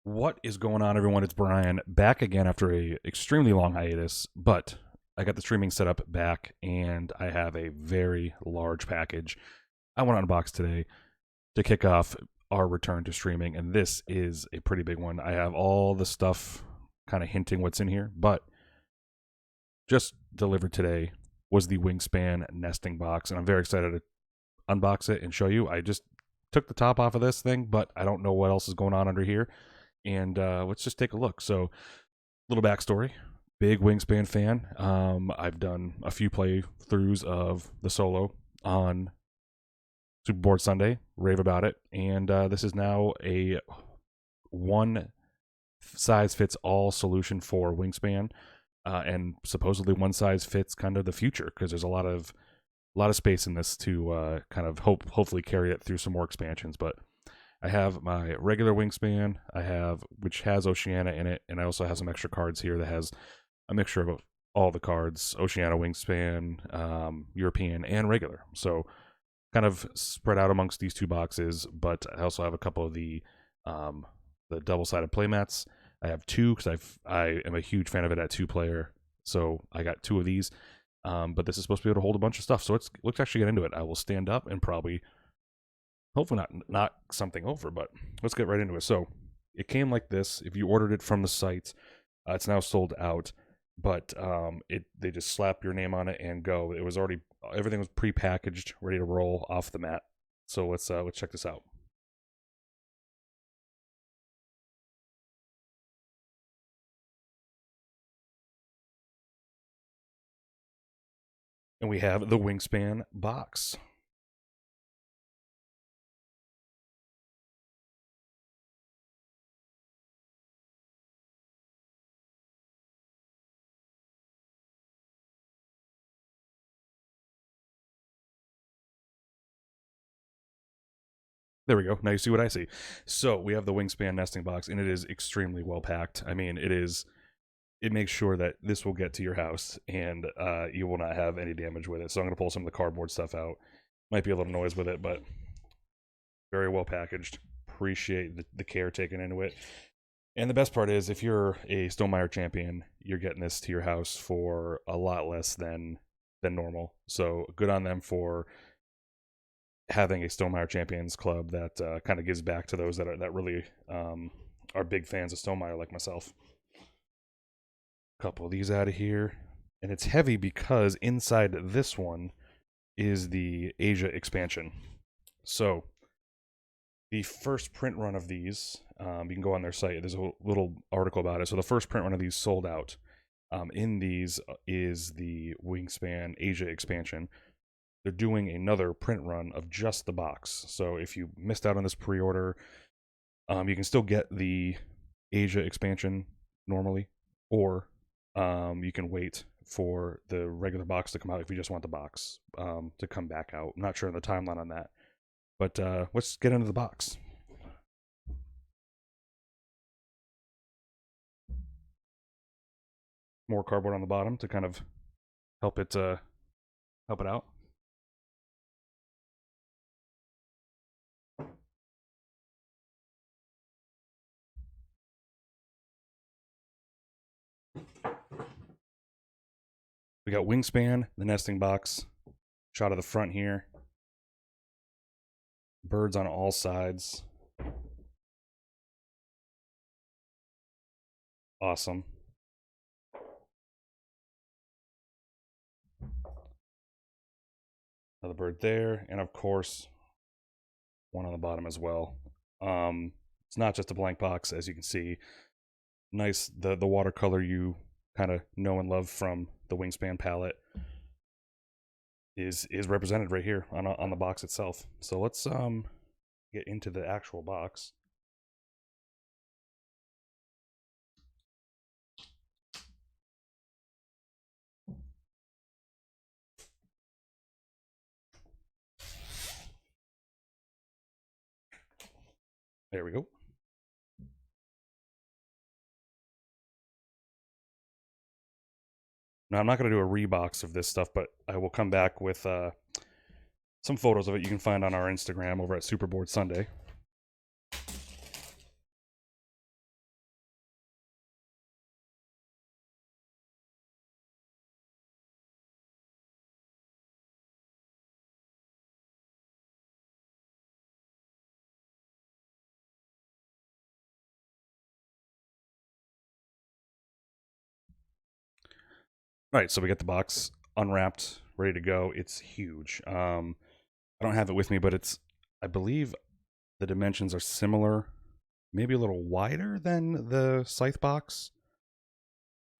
What is going on, everyone? It's Brian back again after a extremely long hiatus, but I got the streaming setup back and I have a very large package I want to unbox today to kick off our return to streaming, and this is a pretty big one. I have all the stuff kind of hinting what's in here, but just delivered today was the Wingspan nesting box, and I'm very excited to unbox it and show you. I just took the top off of this thing, but I don't know what else is going on under here. And let's just take a look. So, little backstory: big Wingspan fan. I've done a few playthroughs of the solo on Superboard Sunday. Rave about it, and this is now a one size fits all solution for Wingspan, and supposedly one size fits kind of the future because there's a lot of space in this to kind of hopefully carry it through some more expansions, but. I have my regular Wingspan, which has Oceania in it, and I also have some extra cards here that has a mixture of all the cards, Oceania, Wingspan, European, and regular. So kind of spread out amongst these two boxes, but I also have a couple of the double-sided playmats. I have two because I am a huge fan of it at 2-player, so I got two of these. But this is supposed to be able to hold a bunch of stuff, so let's actually get into it. I will stand up and probably hopefully not knock something over, but let's get right into it. So it came like this. If you ordered it from the site, it's now sold out, but they just slap your name on it and go. It was already, everything was pre-packaged, ready to roll off the mat. So let's check this out. And we have the Wingspan box. There we go. Now you see what I see. So we have the Wingspan nesting box, and it is extremely well packed. I mean, it makes sure that this will get to your house, and you will not have any damage with it. So I'm going to pull some of the cardboard stuff out. Might be a little noise with it, but very well packaged. Appreciate the care taken into it. And the best part is, if you're a Stonemaier champion, you're getting this to your house for a lot less than normal. So good on them for having a Stonemaier Champions Club that kind of gives back to those that really are big fans of Stonemaier, like myself. A couple of these out of here, and it's heavy because inside this one is the Asia expansion. So the first print run of these, you can go on their site. There's a little article about it. So the first print run of these sold out. In these is the Wingspan Asia expansion. They're doing another print run of just the box. So if you missed out on this pre-order, you can still get the Asia expansion normally, or you can wait for the regular box to come out if you just want the box to come back out. I'm not sure on the timeline on that, but let's get into the box. More cardboard on the bottom to kind of help it out. We got Wingspan, the nesting box, shot of the front here. Birds on all sides. Awesome. Another bird there, and of course, one on the bottom as well. It's not just a blank box, as you can see. Nice, the watercolor you kind of know and love from the Wingspan palette is represented right here on the box itself. So let's get into the actual box. There we go. Now, I'm not going to do a rebox of this stuff, but I will come back with some photos of it you can find on our Instagram over at Superboard Sunday. All right, so we got the box unwrapped, ready to go. It's huge. I don't have it with me, but I believe the dimensions are similar, maybe a little wider than the Scythe box,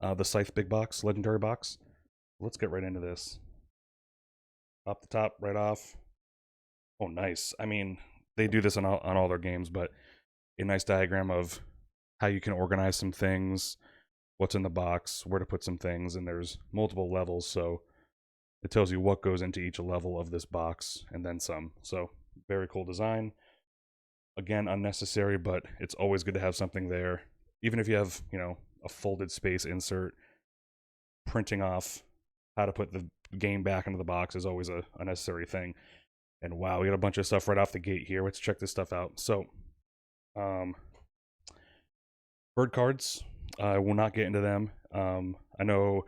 the Scythe big box, legendary box. Let's get right into this. Off the top, right off. Oh, nice. I mean, they do this on all their games, but a nice diagram of how you can organize some things, what's in the box, where to put some things, and there's multiple levels, so it tells you what goes into each level of this box and then some. So very cool design. Again, unnecessary, but it's always good to have something there. Even if you have, a folded space insert, printing off how to put the game back into the box is always a necessary thing. And wow, we got a bunch of stuff right off the gate here. Let's check this stuff out. So, bird cards. I will not get into them. I know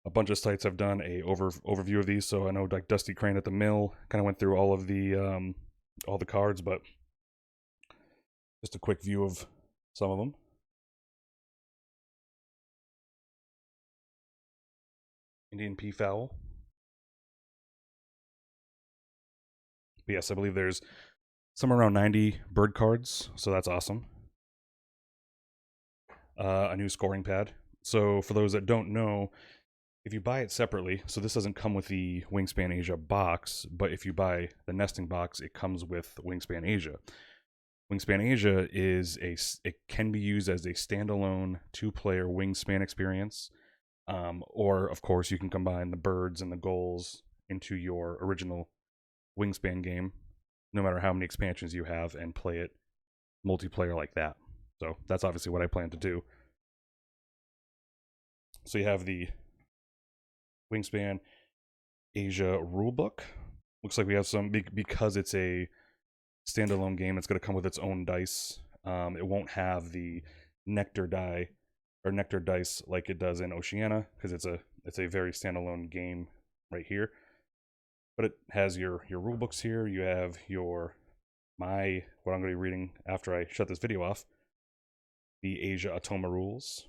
a bunch of sites have done a overview of these, so I know like Dusty Crane at the Mill kind of went through all the cards, but just a quick view of some of them. Indian Peafowl. But yes, I believe there's somewhere around 90 bird cards, so that's awesome. A new scoring pad. So for those that don't know, if you buy it separately, so this doesn't come with the Wingspan Asia box, but if you buy the nesting box, it comes with Wingspan Asia. Wingspan Asia it can be used as a standalone 2-player Wingspan experience, or of course you can combine the birds and the goals into your original Wingspan game, no matter how many expansions you have, and play it multiplayer like that. So that's obviously what I plan to do. So you have the Wingspan Asia rulebook. Looks like we have some, because it's a standalone game, it's going to come with its own dice. It won't have the nectar dice like it does in Oceania, because it's a very standalone game right here. But it has your rule books here. You have what I'm going to be reading after I shut this video off. The Asia Atoma rules,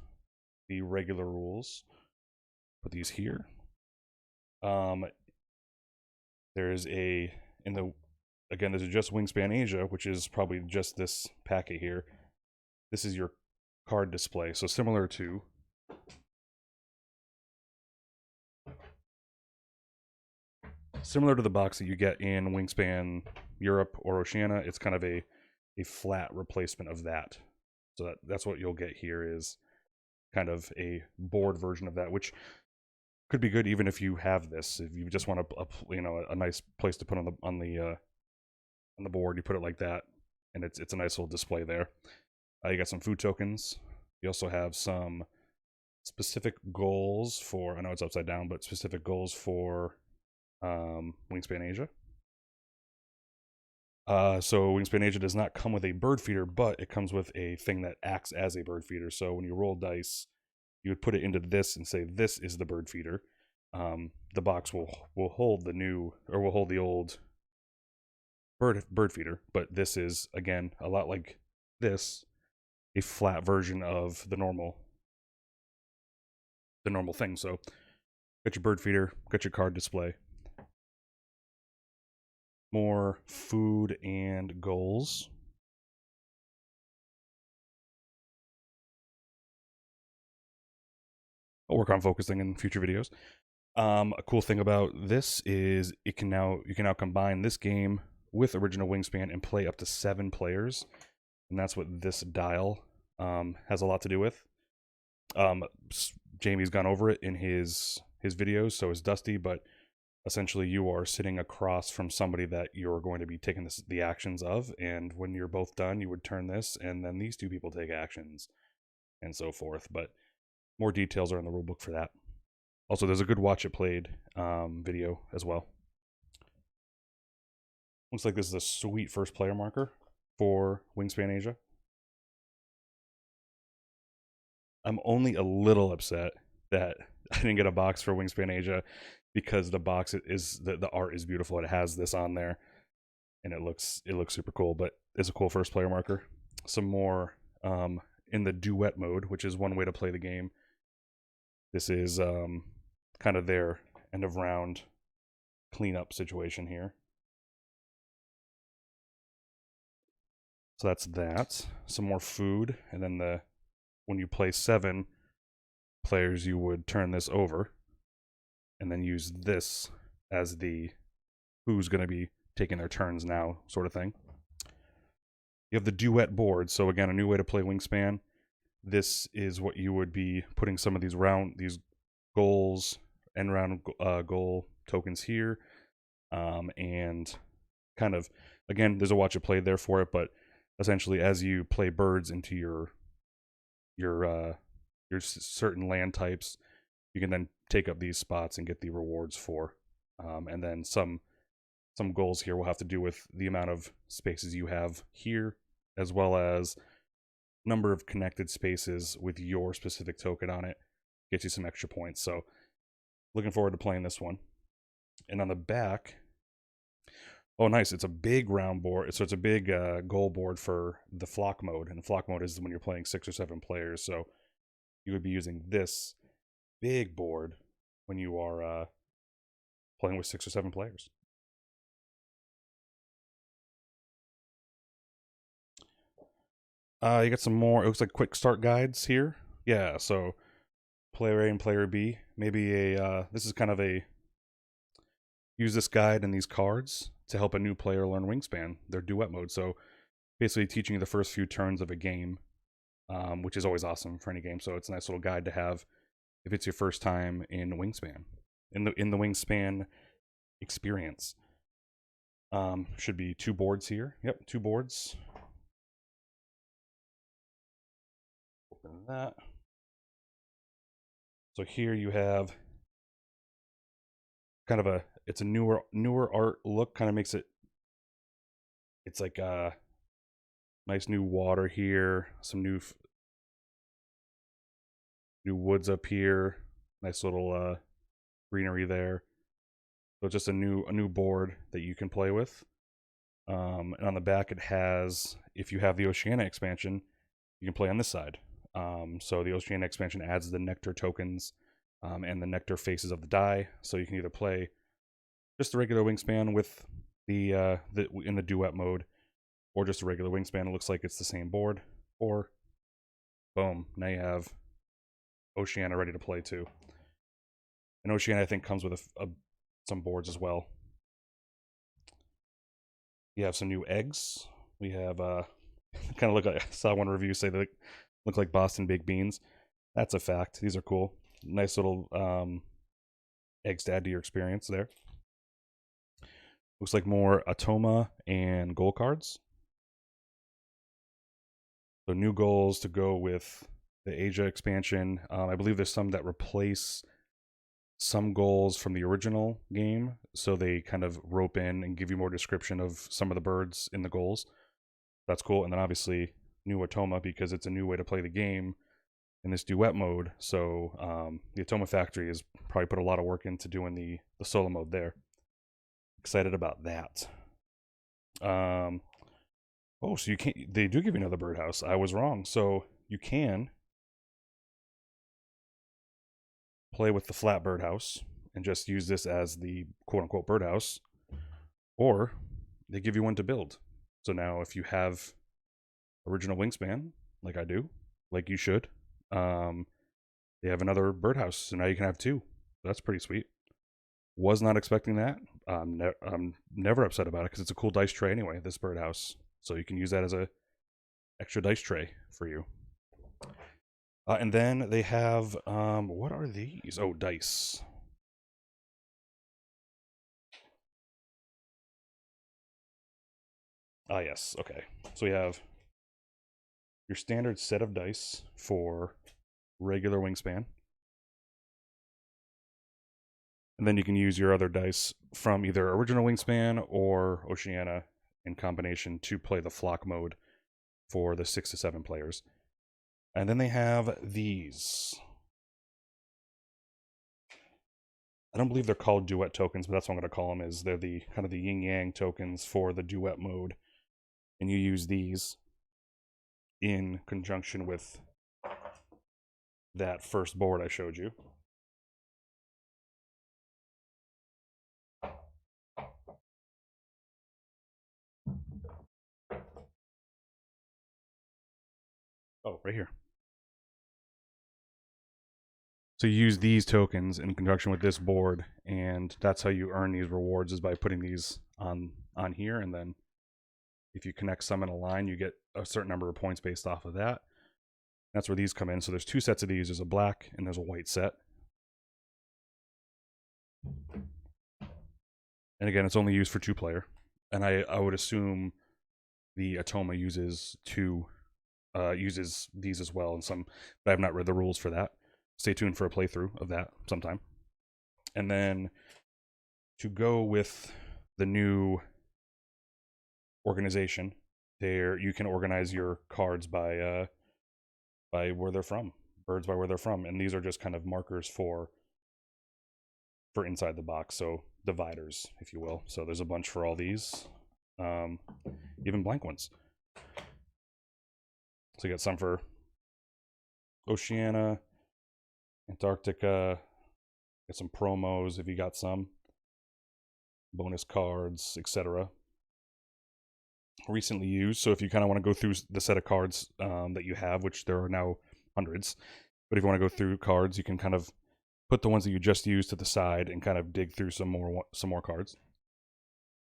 the regular rules. Put these here. There's again, this is just Wingspan Asia, which is probably just this packet here. This is your card display. So similar to the box that you get in Wingspan Europe or Oceania. It's kind of a flat replacement of that. So that's what you'll get here, is kind of a board version of that, which could be good even if you have this. If you just want a nice place to put on the board, you put it like that, and it's a nice little display there. You got some food tokens. You also have some specific goals for, I know it's upside down, but specific goals for Wingspan Asia. So Wingspan Asia does not come with a bird feeder, but it comes with a thing that acts as a bird feeder. So when you roll dice, you would put it into this and say, this is the bird feeder. The box will hold the old bird feeder, but this is, again, a lot like this, a flat version of the normal thing. So got your bird feeder, got your card display. More food and goals. I'll work on focusing in future videos. A cool thing about this is you can now combine this game with original Wingspan and play up to 7 players, and that's what this dial has a lot to do with. Jamie's gone over it in his videos, so is Dusty, but essentially you are sitting across from somebody that you're going to be taking the actions of, and when you're both done, you would turn this, and then these 2 people take actions, and so forth. But more details are in the rulebook for that. Also, there's a good watch it played video as well. Looks like this is a sweet first player marker for Wingspan Asia. I'm only a little upset that I didn't get a box for Wingspan Asia, because the box the art is beautiful. It has this on there, and it looks super cool. But it's a cool first player marker. Some more in the duet mode, which is one way to play the game. This is kind of their end of round cleanup situation here. So that's that. Some more food, and then when you play 7 players, you would turn this over, and then use this as the who's going to be taking their turns now sort of thing. You have the duet board, so again, a new way to play Wingspan. This is what you would be putting some of these goals, end round goal tokens here, and kind of, again, there's a watch it played there for it, but essentially as you play birds into your certain land types, you can then take up these spots and get the rewards for, and then some goals here will have to do with the amount of spaces you have here, as well as number of connected spaces with your specific token on it. Gets you some extra points. So looking forward to playing this one. And on the back, oh nice, it's a big round board. So it's a big goal board for the flock mode. And the flock mode is when you're playing 6 or 7 players. So you would be using this big board when you are playing with 6 or 7 players. You got some more, it looks like quick start guides here. Yeah, so player A and player B. Maybe this is kind of a, use this guide and these cards to help a new player learn Wingspan, their duet mode. So basically teaching you the first few turns of a game, which is always awesome for any game. So it's a nice little guide to have if it's your first time in Wingspan, in the Wingspan experience. Should be 2 boards here. Yep, 2 boards. Open that. So here you have kind of it's a newer art look, kind of makes it, it's like a nice new water here, some new woods up here, nice little greenery there. So just a new board that you can play with. And on the back it has, if you have the Oceania expansion, you can play on this side. So the Oceania expansion adds the nectar tokens and the nectar faces of the die. So you can either play just the regular Wingspan with the in the duet mode, or just a regular Wingspan. It looks like it's the same board, or boom, now you have Oceania ready to play too. And Oceania, I think, comes with some boards as well. You have some new eggs. We have kind of look like, I saw one review say they look like Boston baked beans. That's a fact. These are cool. Nice little eggs to add to your experience there. Looks like more Atoma and goal cards. So new goals to go with the Asia expansion. I believe there's some that replace some goals from the original game, so they kind of rope in and give you more description of some of the birds in the goals. That's cool. And then obviously new Atoma, because it's a new way to play the game in this duet mode. So the Atoma factory has probably put a lot of work into doing the solo mode there. Excited about that. Oh, so you can't, they do give you another birdhouse. I was wrong. So you can play with the flat birdhouse and just use this as the quote-unquote birdhouse, or they give you one to build. So now if you have original Wingspan, like I do, like you should, they have another birdhouse, so now you can have 2. That's pretty sweet. Was not expecting that. I'm never upset about it because it's a cool dice tray anyway, this birdhouse. So you can use that as a extra dice tray for you. And then they have, what are these? Oh, dice. Ah, yes. Okay. So we have your standard set of dice for regular Wingspan. And then you can use your other dice from either original Wingspan or Oceania in combination to play the flock mode for the 6 to 7 players. And then they have these. I don't believe they're called duet tokens, but that's what I'm going to call them. Is they're the kind of the yin yang tokens for the duet mode, and you use these in conjunction with that first board I showed you. Oh, right here. So you use these tokens in conjunction with this board, and that's how you earn these rewards, is by putting these on here, and then if you connect some in a line, you get a certain number of points based off of that. That's where these come in. So there's two sets of these. There's a black and there's a white set. And again, it's only used for 2-player. And I would assume the Atoma uses these as well in some, but I have not read the rules for that. Stay tuned for a playthrough of that sometime. And then to go with the new organization, there you can organize your cards by where they're from, birds by where they're from, and these are just kind of markers for inside the box, so dividers, if you will. So there's a bunch for all these, even blank ones. So you got some for Oceania, Antarctica. Get some promos if you got some, bonus cards, etc. Recently used. So if you kind of want to go through the set of cards that you have, which there are now hundreds, but if you want to go through cards, you can kind of put the ones that you just used to the side and kind of dig through some more cards.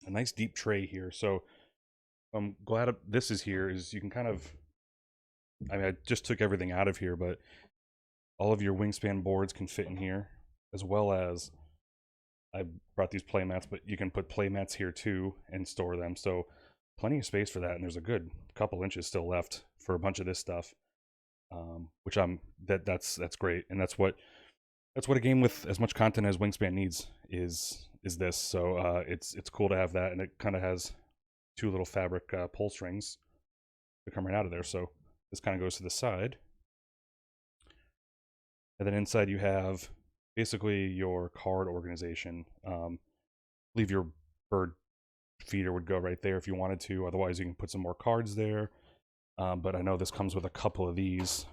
A nice deep tray here. So I'm glad this is here. Is you can kind of, I mean, I just took everything out of here, but all of your Wingspan boards can fit in here, as well as I brought these play mats, but you can put play mats here too and store them. So plenty of space for that, and there's a good couple inches still left for a bunch of this stuff, which that's great, and that's what a game with as much content as Wingspan needs is this. So it's cool to have that, and it kind of has two little fabric pull strings that come right out of there. So this kind of goes to the side, and then inside you have basically your card organization. Leave your bird feeder would go right there if you wanted to. Otherwise, you can put some more cards there. But I know this comes with a couple of these.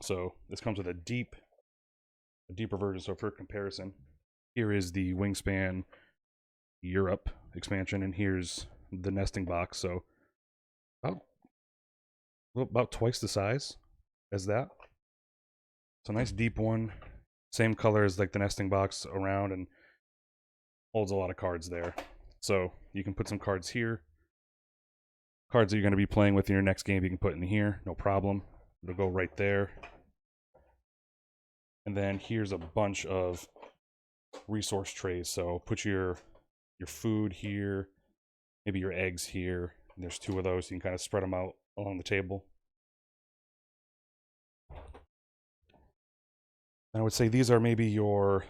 So this comes with a deeper version. So for comparison, here is the Wingspan Europe expansion, and here's the nesting box. So about twice the size as that. It's a nice deep one. Same color as like the nesting box around, and holds a lot of cards there. So you can put some cards here. Cards that you're going to be playing with in your next game, you can put in here, no problem. It'll go right there. And then here's a bunch of resource trays. So put your food here, maybe your eggs here. And there's 2 of those. So you can kind of spread them out along the table. And I would say these are maybe your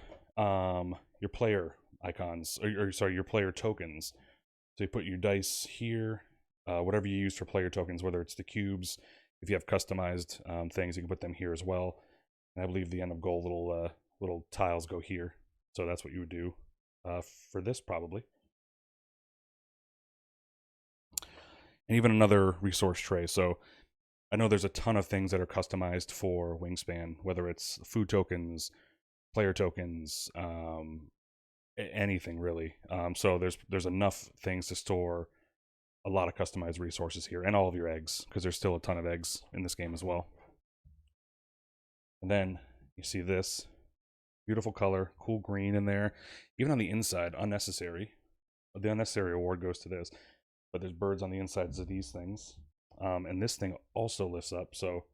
player icons, or sorry, your player tokens. So you put your dice here, whatever you use for player tokens, whether it's the cubes. If you have customized things, you can put them here as well. And I believe the end of goal little tiles go here. So that's what you would do for this probably. And even another resource tray. So I know there's a ton of things that are customized for Wingspan, whether it's food tokens, player tokens, anything really. So there's enough things to store a lot of customized resources here, and all of your eggs, because there's still a ton of eggs in this game as well. And then you see this beautiful color, cool green in there. Even on the inside, unnecessary. The unnecessary award goes to this, but there's birds on the insides of these things. And this thing also lifts up, so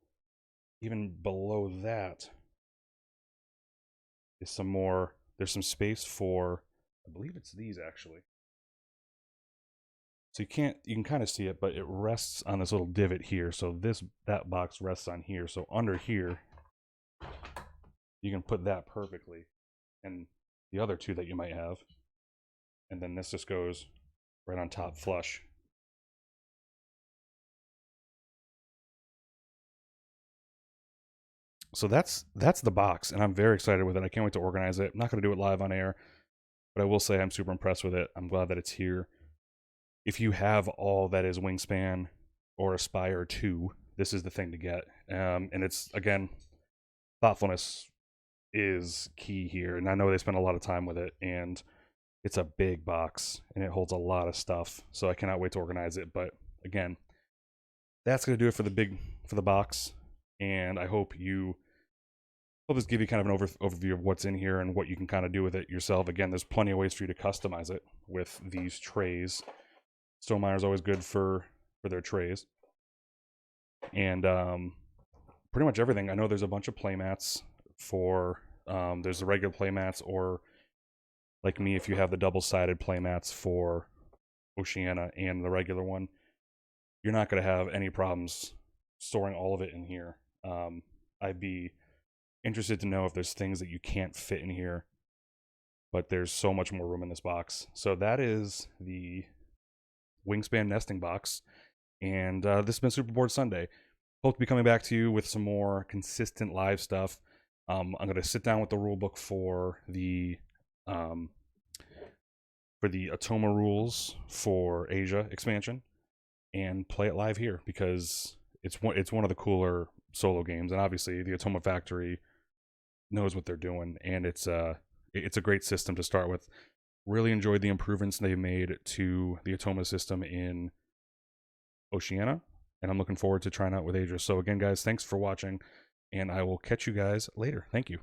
even below that is some more. There's some space for, I believe it's these actually. So you can kind of see it, but it rests on this little divot here. So that box rests on here. So under here, you can put that perfectly, and the other 2 that you might have, and then this just goes right on top flush. So that's the box, and I'm very excited with it. I can't wait to organize it. I'm not going to do it live on air, but I will say I'm super impressed with it. I'm glad that it's here. If you have all that is Wingspan or Aspire 2, this is the thing to get. And it's, again, thoughtfulness is key here. And I know they spend a lot of time with it, and it's a big box, and it holds a lot of stuff. So I cannot wait to organize it. But again, that's going to do it for the big for the box, and I hope this give you kind of an overview of what's in here and what you can kind of do with it yourself. Again, there's plenty of ways for you to customize it with these trays. Stonemaier is always good for their trays, and pretty much everything. I know there's a bunch of playmats for there's the regular playmats, or like me, if you have the double-sided playmats for Oceania and the regular one, you're not going to have any problems storing all of it in here. I'd be interested to know if there's things that you can't fit in here, but there's so much more room in this box. So that is the Wingspan nesting box, and this has been Superboard Sunday. Hope to be coming back to you with some more consistent live stuff. I'm going to sit down with the rulebook for the Atoma rules for Asia expansion and play it live here, because it's one of the cooler solo games, and obviously the Atoma Factory knows what they're doing, and it's a great system to start with. Really enjoyed the improvements they've made to the Atoma system in Oceania, and I'm looking forward to trying out with Asia. So again, guys, thanks for watching, and I will catch you guys later. Thank you.